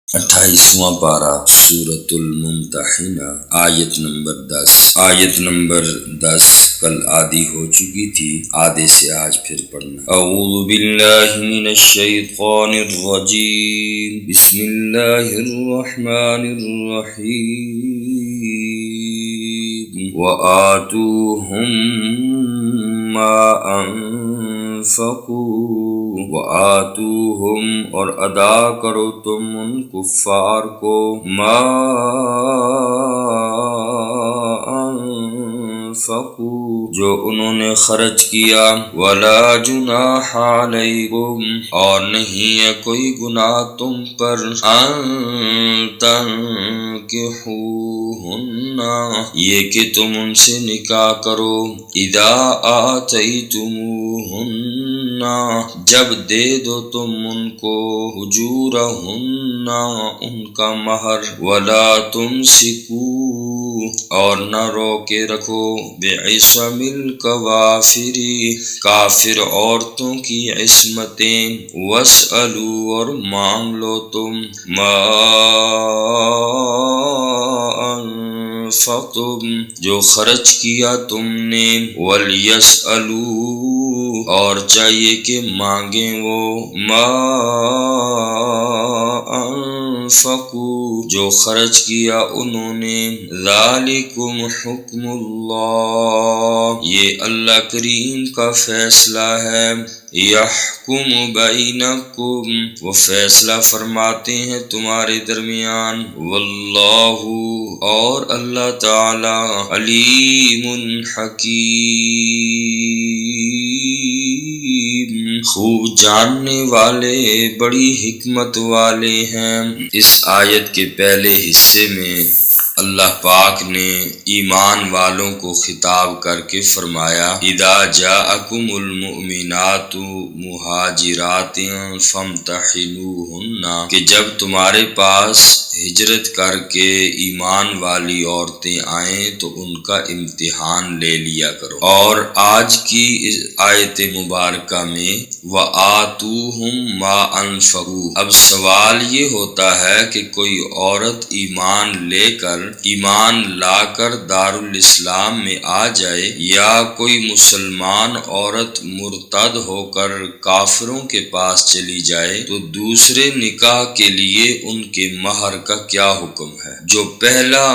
28واں پارہ سورۃ الممتحنہ آیت نمبر 10۔ آیت نمبر 10 کل آدھی ہو چکی تھی، آدھے سے آج پھر پڑھنا۔ اعوذ باللہ من الشیطان الرجیم، بسم اللہ الرحمن الرحیم۔ وآتوہم ما انفقوا، وآتوہم اور ادا کرو تم ان کفار کو، ما انفقوا جو انہوں نے خرچ کیا، ولا جناح علیکم اور نہیں ہے کوئی گناہ تم پر، ان تنکحوہن یہ کہ تم ان سے نکاح کرو، اذا آتیتموہن جب دے دو تم ان کو، اجورہن ان کا مہر، ولا تمسکوا اور نہ روکے رکھو، بعصم الکوافر کافر عورتوں کی عصمتیں، واسألوا اور مانگ لو تم، ما انفقتم جو خرچ کیا تم نے، ولیسألوا اور چاہیے کہ مانگیں وہ، ما انفقوا جو خرچ کیا انہوں نے، ذالکم حکم اللہ یہ اللہ کریم کا فیصلہ ہے، یحکم بینکم وہ فیصلہ فرماتے ہیں تمہارے درمیان، واللہ اور اللہ تعالی علیم حکیم خوب جاننے والے بڑی حکمت والے ہیں۔ اس آیت کے پہلے حصے میں اللہ پاک نے ایمان والوں کو خطاب کر کے فرمایا، اذا جاءکم المؤمنات مہاجرات فامتحنوہن کہ جب تمہارے پاس ہجرت کر کے ایمان والی عورتیں آئیں تو ان کا امتحان لے لیا کرو۔ اور آج کی اس آیت مبارکہ میں وآتوہم ما انفقوا اب سوال یہ ہوتا ہے کہ کوئی عورت ایمان لا کر دارالاسلام میں آ جائے، یا کوئی مسلمان عورت مرتد ہو کر کافروں کے پاس چلی جائے، تو دوسرے نکاح کے لیے ان کے مہر کا کیا حکم ہے؟ جو پہلا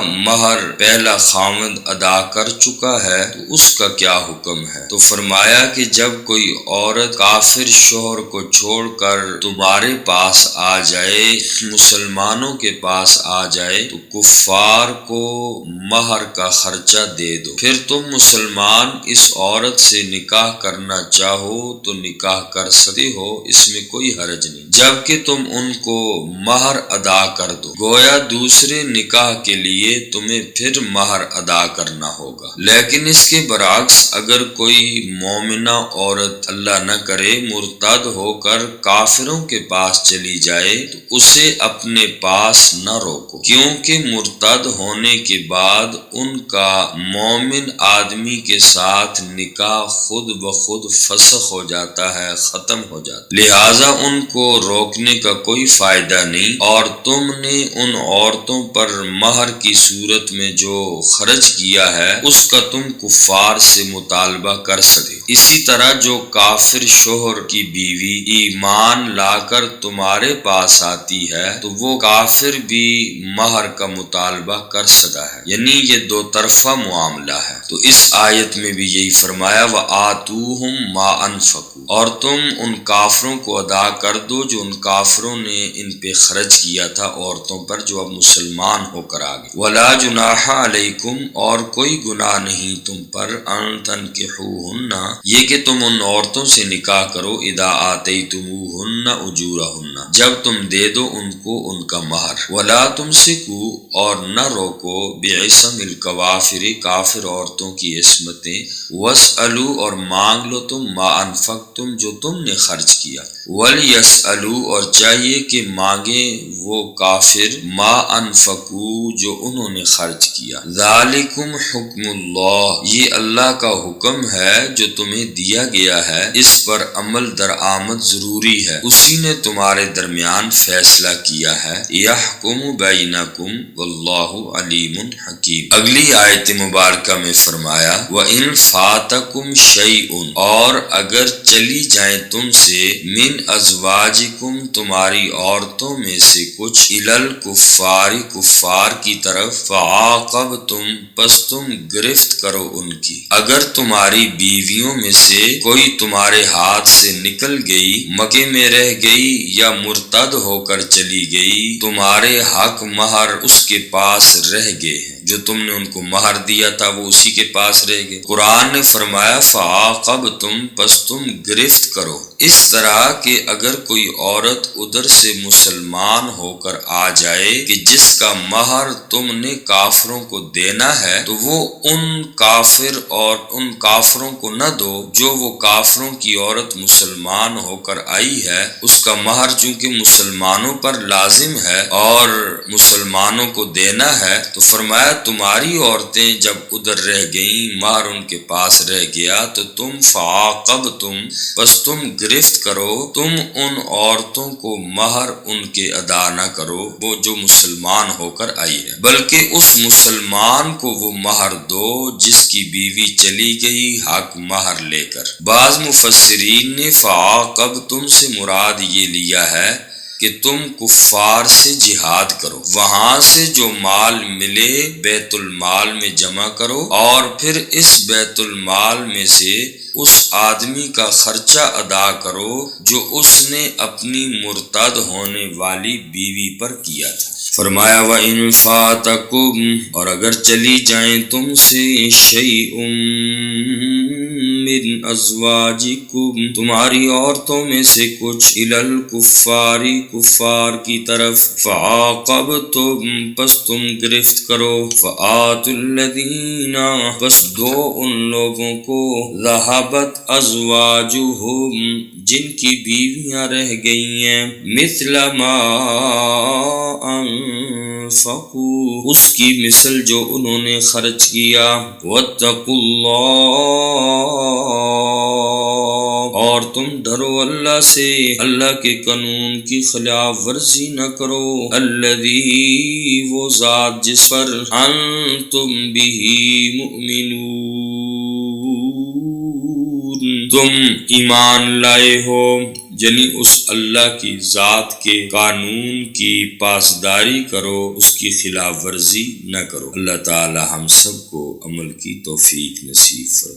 خاوند ادا کر چکا ہے تو اس کا کیا حکم ہے؟ تو فرمایا کہ جب کوئی عورت کافر شوہر کو چھوڑ کر تمہارے پاس آ جائے، مسلمانوں کے پاس آ جائے، تو کفار کو مہر کا خرچہ دے دو، پھر تم مسلمان اس عورت سے نکاح کرنا چاہو تو نکاح کر سکتے ہو، اس میں کوئی حرج نہیں، جبکہ تم ان کو مہر ادا کر دو، گویا دوسرے نکاح کے لیے تمہیں پھر مہر ادا کرنا ہوگا۔ لیکن اس کے برعکس اگر کوئی مومنہ عورت اللہ نہ کرے مرتد ہو کر کافروں کے پاس چلی جائے تو اسے اپنے پاس نہ روکو، کیونکہ مرتد ہونے کے بعد ان کا مومن آدمی کے ساتھ نکاح خود بخود فسخ ہو جاتا ہے، ختم ہو جاتا ہے، لہٰذا ان کو روکنے کا کوئی فائدہ نہیں، اور تم نے ان عورتوں پر مہر کی صورت میں جو خرچ کیا ہے اس کا تم کفار سے مطالبہ کر سکتے۔ اسی طرح جو کافر شوہر کی بیوی ایمان لا کر تمہارے پاس آتی ہے تو وہ کافر بھی مہر کا مطالبہ کر سکتا ہے، یعنی یہ دو طرفہ معاملہ ہے۔ تو اس آیت میں بھی یہی فرمایا وآتوہم ما انفقوا اور تم ان کافروں کو ادا کر دو جو ان کافروں نے ان پہ خرچ کیا تھا عورتوں پر جو اب مسلمان ہو کر آگے، ولا جناح علیکم اور کوئی گناہ نہیں تم پر، ان تنکحوہن یہ کہ تم ان عورتوں سے نکاح کرو، اذا آتیتموہن اجورہن جب تم دے دو ان کو ان کا مہر، ولا تمسکوا اور نہ روکو، بعصم الکوافر کافر عورتوں کی عصمتیں، واسألوا اور مانگ لو تم، ما انفقتم جو تم نے خرچ کیا، وَلْيَسْأَلُوا اور چاہیے کہ مانگیں وہ کافر ما انفقوا جو انہوں نے خرچ کیا. ذَلِكُمْ حُکْمُ اللَّهِ یہ اللہ کا حکم ہے جو تمہیں دیا گیا ہے، اس پر عمل درآمد ضروری ہے، اسی نے تمہارے درمیان فیصلہ کیا ہے. يَحْكُمُ بَيْنَكُمْ وَاللَّهُ عَلِيمٌ حَكِيمٌ. اگلی آیت مبارکہ میں فرمایا وَإِنْ فَاتَكُمْ شَيْءٌ اور اگر چلی جائیں تم سے من ازواجکم تمہاری عورتوں میں سے کچھ الکفار کفار کی طرف فعاقبتم پس تم گرفت کرو ان کی. اگر تمہاری بیویوں میں سے کوئی تمہارے ہاتھ سے نکل گئی، مکے میں رہ گئی یا مرتد ہو کر چلی گئی، تمہارے حق مہر اس کے پاس رہ گئے ہیں، جو تم نے ان کو مہر دیا تھا وہ اسی کے پاس رہ گئے. قرآن نے فرمایا فعاقبتم پس تم گرفت کرو. اس طرح کہ اگر کوئی عورت ادھر سے مسلمان ہو کر آ جائے کہ جس کا مہر تم نے کافروں کو دینا ہے، تو وہ ان کافر اور ان کافروں کو نہ دو جو وہ کافروں کی عورت مسلمان ہو کر آئی ہے. اس کا مہر چونکہ مسلمانوں پر لازم ہے اور مسلمانوں کو دینا ہے، تو فرمایا تمہاری عورتیں جب ادھر رہ گئیں، مہر ان کے پاس رہ گیا، تو تم فعاقبتم پس تم گرفت کرو، تم ان عورتوں کو مہر ان کے ادا نہ کرو وہ جو مسلمان ہو کر آئی ہے، بلکہ اس مسلمان کو وہ مہر دو جس کی بیوی چلی گئی حق مہر لے کر. بعض مفسرین نے فعاقبتم سے مراد یہ لیا ہے کہ تم کفار سے جہاد کرو، وہاں سے جو مال ملے بیت المال میں جمع کرو اور پھر اس بیت المال میں سے اس آدمی کا خرچہ ادا کرو جو اس نے اپنی مرتد ہونے والی بیوی پر کیا تھا. فرمایا وَإِنْ فَاتَكُمْ اور اگر چلی جائیں تم سے شَيْءٌ مِّنْ أَزْوَاجِكُمْ تمہاری عورتوں میں سے کچھ إِلَى الْكُفَّارِ کفار کی طرف فَعَاقَبْتُمْ پس تم گرفت کرو فَآتُوا الَّذِينَ پس دو ان لوگوں کو ذَهَبَتْ أَزْوَاجُهُمْ جن کی بیویاں رہ گئی ہیں مِثْلَ مَا انفقوا اس کی مثل جو انہوں نے خرچ کیا. واتقوا اللہ اور تم ڈرو اللہ سے، اللہ کے قانون کی خلاف ورزی نہ کرو. الذی وہ ذات جس پر انتم بہ مؤمنون تم ایمان لائے ہو، یعنی اس اللہ کی ذات کے قانون کی پاسداری کرو، اس کی خلاف ورزی نہ کرو. اللہ تعالی ہم سب کو عمل کی توفیق نصیب فرمائے.